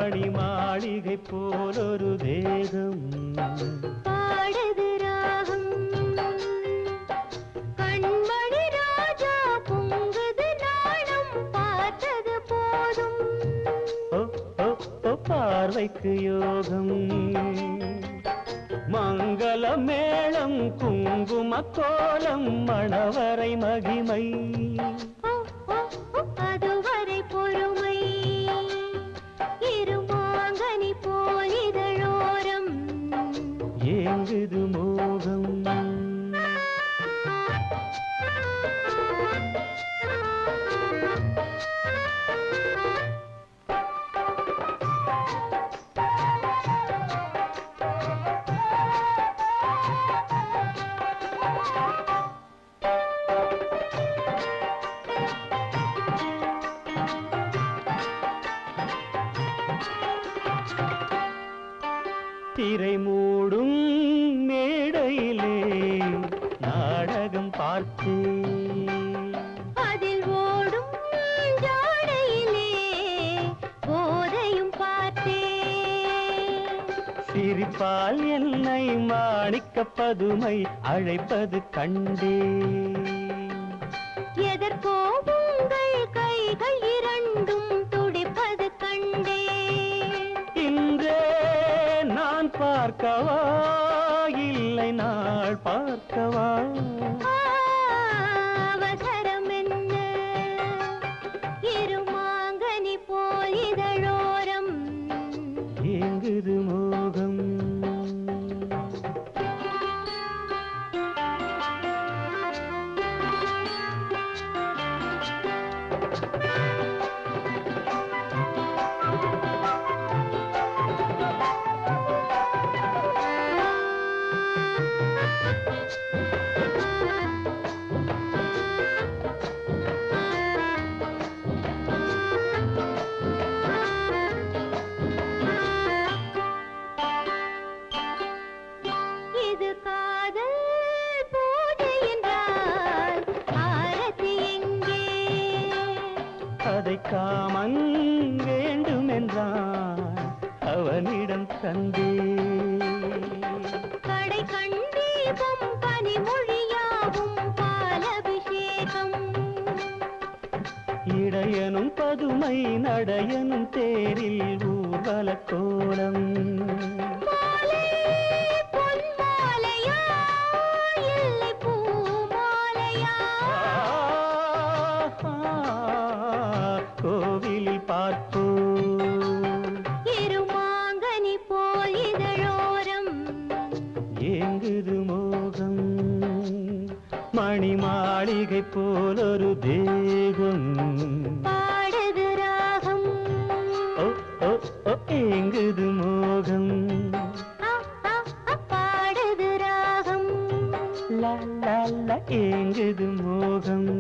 மணி மாளிகை போலொரு தேகம் பாடுது ராகம் கண்மணி ராஜா பொங்குது நாணம் பார்த்தது போதும் பார்வைக்கு யோகம் மங்கள மேளம் குங்கும கோலம் மணவரை மகிமை அதுவரை பொறுமை இருமாங்கனி போலிதழோரம் ஏங்குது மோகம் திரை மூடும் மேடையிலே நாடகம் பார்த்தேன் அதில் ஓடும் ஜாடையிலே போதையும் பார்த்தேன் சிரிப்பால் என்னை மாணிக்க பதுமை அழைப்பது கண்டேன் எதற்கோ உங்கள் கைகள் இரண்டும் துடிப்பது கண்டேன் இன்றே நான் பார்க்கவா இல்லை நாள் பார்க்கவா அவசரம் என்ன இருமாங்கனி போல் இதழோரம் ஏங்குது மோகம் இது காதல் பூஜை என்றால் ஆரத்தி எங்கே அதை காமன் வேண்டும் என்றான் அவனிடம் தந்தே கடை கண்டீபம் பனிமொழியாவும் பாலபிஷேகம் இடையனும் பதுமை நடையனும் தேரில் ஊர்வல கோலம் மாலை பொன்மாலையா இல்லை பூமாலையா கோவிலில் பார்ப்போ இருமாங்கனி போல் இதழோரம் ஏங்குது மோகம் மணி மாளிகை போலொரு தேகம் பாடுது ராகம் ஏங்குது மோகம் பாடுது ராகம் ஏங்குது மோகம்